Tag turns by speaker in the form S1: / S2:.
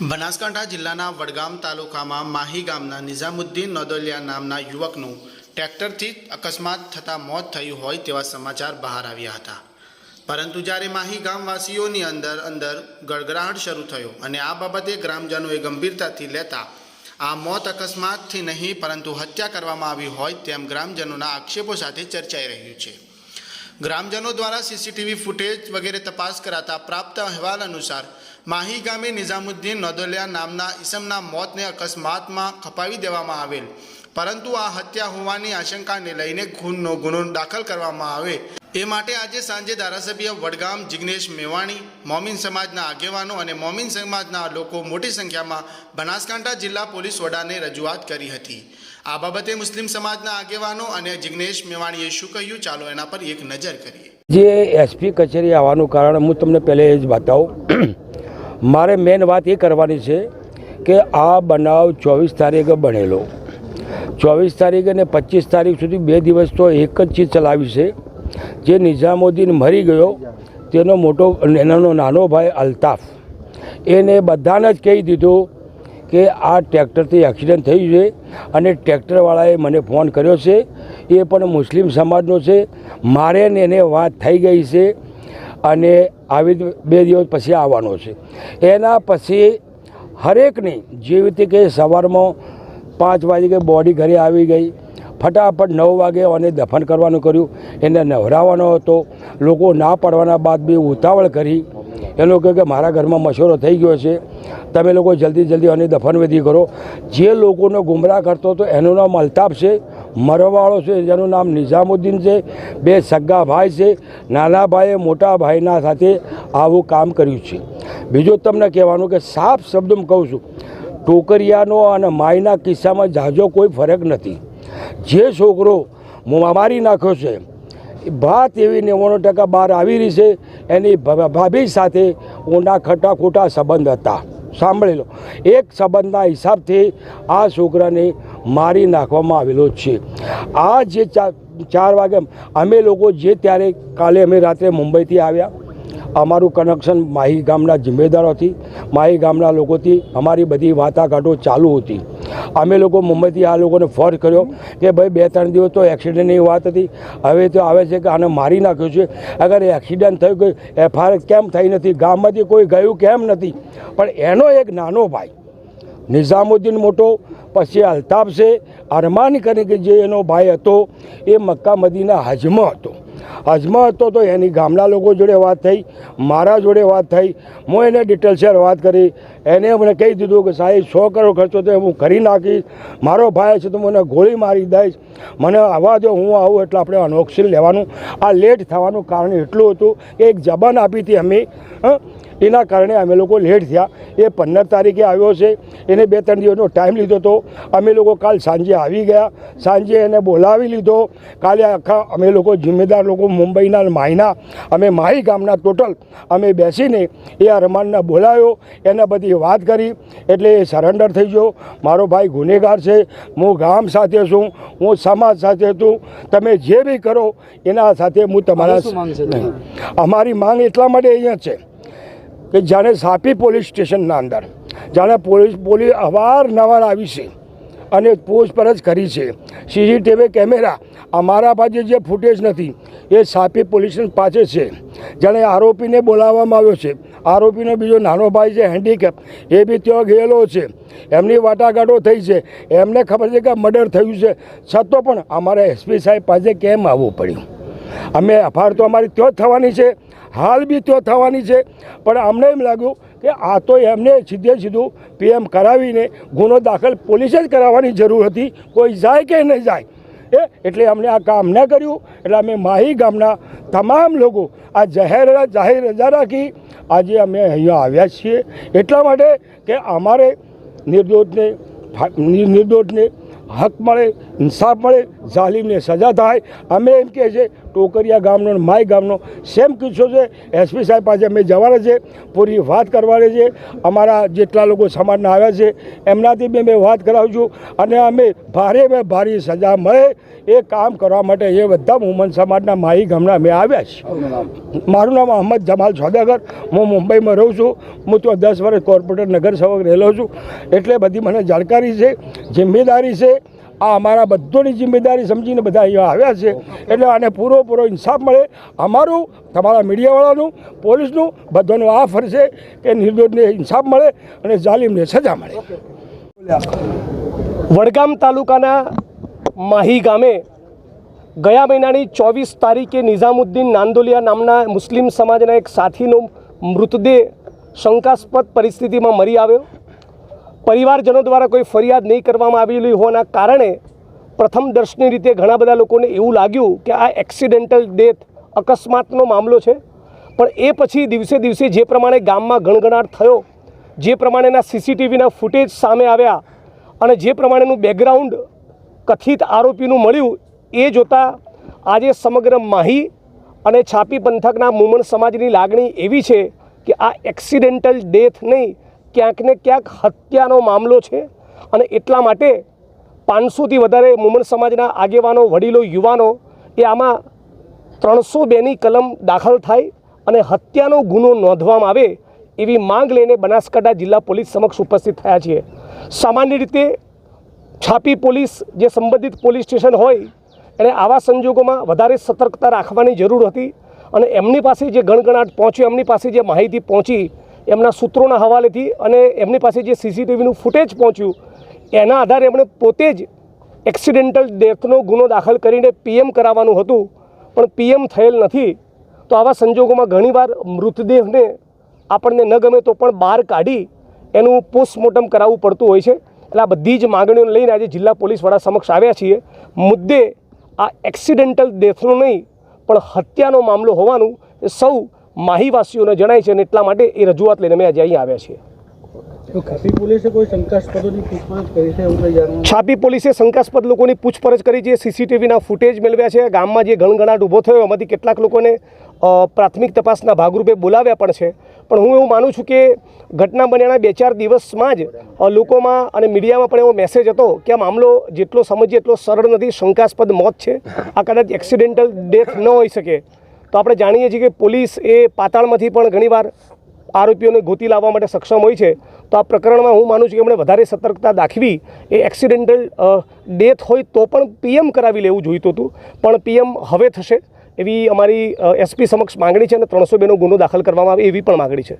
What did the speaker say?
S1: બનાસકાંઠા જિલ્લાના વડગામ તાલુકામાં માહી ગામના નિઝામુદ્દીન નોદલિયા નામના યુવકનું ટ્રેક્ટરથી અકસ્માત થતાં મોત થયું હોય તેવા સમાચાર બહાર આવ્યા હતા, પરંતુ જ્યારે માહી ગામવાસીઓની અંદર ગડગડાટ શરૂ થયો અને આ બાબતે ગ્રામજનોએ ગંભીરતાથી લેતા આ મોત અકસ્માતથી નહીં પરંતુ હત્યા કરવામાં આવી હોય તેમ ગ્રામજનોના આક્ષેપો સાથે ચર્ચાઈ રહ્યું છે। ગ્રામજનો દ્વારા સીસીટીવી ફૂટેજ વગેરે તપાસ કરાતા પ્રાપ્ત અહેવાલ અનુસાર માહી ગામે નિઝામુદ્દીન નોદલિયા નામના ઈસમના મોતને અકસ્માતમાં ખપાવી દેવામાં આવેલ, પરંતુ આ હત્યા હોવાની આશંકાને લઈને ખૂનનો ગુનો દાખલ કરવામાં આવે એ માટે આજે સાંજે ધારાસભ્ય વડગામ જિગ્નેશ મેવાણી, મોમીન સમાજના આગેવાનો અને મોમીન સમાજના લોકો મોટી સંખ્યામાં બનાસકાંઠા જિલ્લા પોલીસ વડાને રજૂઆત કરી હતી। આ બાબતે મુસ્લિમ સમાજના આગેવાનો અને જિગ્નેશ મેવાણીએ શું કહ્યું, ચાલો એના પર એક નજર કરીએ।
S2: જે એસપી કચેરી આવવાનું કારણ હું તમને પહેલે જ બતાવું। મારે મેન વાત એ કરવાની છે કે આ બનાવ 24 તારીખે બનેલો, 24 તારીખ અને 25 તારીખ સુધી 2 દિવસ તો એક જ ચીજ ચલાવી છે। જે નિઝામુદ્દીન મરી ગયો તેનો એનો નાનો ભાઈ અલ્તાફ એને બધાને જ કહી દીધું કે આ ટ્રેક્ટરથી એક્સિડન્ટ થયું છે અને ટ્રેક્ટરવાળાએ મને ફોન કર્યો છે, એ પણ મુસ્લિમ સમાજનો છે, મારે ને એને વાત થઈ ગઈ છે અને આવી 2 દિવસ પછી આવવાનો છે। એના પછી હરેકની જેવી રીતે કે સવારમાં 5 વાગે બોડી ઘરે આવી ગઈ, ફટાફટ 9 વાગે અને દફન કરવાનું કર્યું, એને નવરાવવાનો હતો। લોકો ના પાડવાના બાદ બી ઉતાવળ કરી, એ લોકો કે મારા ઘરમાં મશોરો થઈ ગયો છે, તમે લોકો જલ્દી અને દફનવિધિ કરો। જે લોકોને ગુમરાહ કરતો હતો એનું નામ અલ્તાફ છે, મરવાવાળો છે, જેનું નામ નિઝામુદ્દીન છે, 2 સગા ભાઈ છે, નાના ભાઈએ મોટા ભાઈના સાથે આવું કામ કર્યું છે। બીજું તમને કહેવાનું કે સાફ શબ્દમાં કહું છું, ટોકરિયાનો અને માયના કિસ્સામાં જાજો કોઈ ફરક નથી। જે છોકરો મારી નાખ્યો છે વાત એવી 99% બહાર આવી રહી છે, એની ભાભી સાથે ઊંડા ખોટા સંબંધ હતા, સાંભળી લો। એક સંબંધના હિસાબથી આ છોકરાને મારી નાખવામાં આવેલો છે। આ જે 4 વાગે અમે લોકો જે ત્યારે કાલે અમે રાત્રે મુંબઈથી આવ્યા, અમારું કનેક્શન માહી ગામના જિમ્મેદારોથી, માહી ગામના લોકોથી અમારી બધી વાટાઘાટો ચાલુ હતી। અમે લોકો મુંબઈથી આ લોકોને ફોન કર્યો કે ભાઈ 2-3 દિવસ તો એક્સિડન્ટની વાત હતી, હવે તો આવે છે કે આને મારી નાખ્યો છે। અગર એક્સિડન્ટ થયું, કોઈ એફઆઈઆર કેમ થઈ નથી, ગામમાંથી કોઈ ગયું કેમ નથી? પણ એનો એક નાનો ભાઈ નિઝામુદ્દીન મોટો, પછી અલ્તાફ છે, અરમાન કરીને જે એનો ભાઈ હતો એ મક્કા મદીના હજમાં હતો તો એની ગામના લોકો જોડે વાત થઈ, મારા જોડે વાત થઈ, હું એને ડિટેલ્સર વાત કરી, એને મને કહી દીધું કે સાહેબ 100 કરોડ ખર્ચો તો હું કરી નાખીશ, મારો ભાઈ છે તો મને ગોળી મારી દઈશ, મને આવવા દો, હું આવું એટલે આપણે અનોક્સિલ લેવાનું। આ લેટ થવાનું કારણ એટલું હતું કે એક જબાન આપી હતી અમે, એના કારણે અમે લોકો લેટ થયા। એ 15 તારીખે આવ્યો છે, એને 2-3 દિવસનો ટાઈમ લીધો હતો। અમે લોકો કાલ સાંજે આવી ગયા, સાંજે એને બોલાવી લીધો। કાલે આખા અમે લોકો જિમ્મેદાર લોકો મુંબઈના માહીના, અમે માહી ગામના ટોટલ અમે બેસીને એ અરમાનને બોલાવ્યો, એને બધી વાત કરી એટલે એ સરેન્ડર થઈ ગયો। મારો ભાઈ ગુનેગાર છે, હું ગામ સાથે છું, હું સમાજ સાથે છું, તમે જે બી કરો એના સાથે હું તમારા અમારી માંગ એટલા માટે અહીંયા છે કે જાણે સાપી પોલીસ સ્ટેશનના અંદર જાણે પોલીસ અવારનવાર આવી છે અને પૂછપરછ કરી છે, સીસીટીવી કેમેરા અમારા પાસે જે ફૂટેજ નથી એ સાપી પોલીસ પાસે છે। જાણે આરોપીને બોલાવવામાં આવ્યો છે, આરોપીનો બીજો નાનો ભાઈ છે હેન્ડીકેપ, એ બી ત્યાં ગયેલો છે, એમની વાટાઘાટો થઈ છે, એમને ખબર છે કે મર્ડર થયું છે, છતાં પણ અમારા એસપી સાહેબ પાસે કેમ આવવું પડ્યું? અમે એફઆઈઆર તો અમારી ત્યાં જ થવાની છે, હાલ બી ત્યાં થવાની છે, પણ અમને એમ લાગ્યું કે આ તો એમને સીધું PM કરાવીને ગુનો દાખલ પોલીસે જ કરાવવાની જરૂર હતી, કોઈ જાય કે નહીં જાય એટલે અમને આ કામ ન કર્યું। એટલે અમે માહી ગામના તમામ લોકો આ જાહેર રજા રાખી આજે અમે અહીંયા આવ્યા છીએ, એટલા માટે કે અમારે નિર્દોષને હક મળે, ઇન્સાફ મળે, જાલિમને સજા થાય। અમે એમ કહે છે ટોકરિયા ગામનો અને માય ગામનો સેમ કિસ્સો છે. એસપી સાહેબ પાસે અમે જવાના છે, પૂરી વાત કરવાની છે. અમારા જેટલા લોકો સમાજના આવ્યા છે એમનાથી બી અમે વાત કરાવીશું અને અમે ભારે સજા મળે એ કામ કરવા માટે એ બધા વુમન સમાજના માહી ગામના અમે આવ્યા છીએ. મારું નામ અહમદ જમાલ સોદાગર. હું મુંબઈમાં રહું છું. હું તો 10 વર્ષ કોર્પોરેટર નગરસેવક રહેલો છું. એટલે બધી મને જાણકારી છે, જિમ્મેદારી છે. આ અમારા બધોની જિમ્મેદારી સમજીને બધા અહીંયા આવ્યા છે. એટલે આને પૂરો ઇન્સાફ મળે. અમારું, તમારા મીડિયાવાળાનું, પોલીસનું બધાનું આ ફરજ છે કે નિર્દોષને ઇન્સાફ મળે અને જાલિમને સજા મળે.
S3: વડગામ તાલુકાના માહી ગામે ગયા મહિનાની 24 તારીખે નિઝામુદ્દીન નાંદોલિયા નામના મુસ્લિમ સમાજના એક સાથીનો મૃતદેહ શંકાસ્પદ પરિસ્થિતિમાં મરી આવ્યો. પરિવારજનો દ્વારા કોઈ ફરિયાદ નહીં કરવામાં આવેલી હોવાના કારણે પ્રથમ દર્શની રીતે ઘણા બધા લોકોને એવું લાગ્યું કે આ એક્સિડેન્ટલ ડેથ, અકસ્માતનો મામલો છે. પણ એ પછી દિવસે જે પ્રમાણે ગામમાં ગણગણાટ થયો, જે પ્રમાણેના સીસીટીવીના ફૂટેજ સામે આવ્યા અને જે પ્રમાણેનું બેકગ્રાઉન્ડ કથિત આરોપીનું મળ્યું, એ જોતાં આજે સમગ્ર માહી અને છાપી પંથકના મુમણ સમાજની લાગણી એવી છે કે આ એક્સિડેન્ટલ ડેથ નહીં, ક્યાંક ને ક્યાંક હત્યાનો મામલો છે. અને એટલા માટે 500થી વધારે મુમણ સમાજના આગેવાનો, વડીલો, યુવાનો એ આમાં 302ની કલમ દાખલ થાય અને હત્યાનો ગુનો નોંધવામાં આવે એવી માંગ લઈને બનાસકાંઠા જિલ્લા પોલીસ સમક્ષ ઉપસ્થિત થયા છીએ. સામાન્ય રીતે છાપી પોલીસ જે સંબંધિત પોલીસ સ્ટેશન હોય એને આવા સંજોગોમાં વધારે સતર્કતા રાખવાની જરૂર હતી અને એમની પાસે જે ગણગણાટ પહોંચ્યો, એમની પાસે જે માહિતી પહોંચી એમના સૂત્રોના હવાલેથી અને એમની પાસે જે સીસીટીવીનું ફૂટેજ પહોંચ્યું એના આધારે એમણે પોતે જ એક્સિડેન્ટલ ડેથનો ગુનો દાખલ કરીને પીએમ કરાવવાનું હતું, પણ પીએમ થયેલ નથી. તો આવા સંજોગોમાં ઘણીવાર મૃતદેહને આપણને ન ગમે તો પણ બહાર કાઢી એનું પોસ્ટમોર્ટમ કરાવવું પડતું હોય છે. એટલે આ બધી જ માગણીઓને લઈને આજે જિલ્લા પોલીસ વડા સમક્ષ આવ્યા છીએ. મુદ્દે આ એક્સિડેન્ટલ ડેથનો નહીં પણ હત્યાનો મામલો હોવાનું એ સૌ માહીવાસીઓને જણાય છે અને એટલા માટે એ રજૂઆત લઈને અમે આજે અહીં આવ્યા છીએ. છાપી પોલીસે શંકાસ્પદ લોકોની પૂછપરછ કરી છે, સીસીટીવીના ફૂટેજ મેળવ્યા છે. ગામમાં જે ગણગણાટ ઊભો થયો એમાંથી કેટલાક લોકોને પ્રાથમિક તપાસના ભાગરૂપે બોલાવ્યા પણ છે. પણ હું એવું માનું છું કે ઘટના બન્યાના 2-4 દિવસમાં જ લોકોમાં અને મીડિયામાં પણ એવો મેસેજ હતો કે આ મામલો જેટલો સમજીએ એટલો સરળ નથી, શંકાસ્પદ મોત છે, આ કદાચ એક્સિડેન્ટલ ડેથ ન હોઈ શકે. તો આપણે જાણીએ છીએ કે પોલીસ એ પાતાળમાંથી પણ ઘણીવાર આરોપીઓને ગોતી લાવવા માટે સક્ષમ હોય છે. તો આ પ્રકરણમાં હું માનું છું કે એમણે વધારે સતર્કતા દાખવી. એ એક્સિડેન્ટલ ડેથ હોય તો પણ પીએમ કરાવી લેવું જોઈતું હતું, પણ પીએમ હવે થશે એવી અમારી એસપી સમક્ષ માગણી છે અને 302નો ગુનો દાખલ કરવામાં આવે એવી પણ માગણી છે.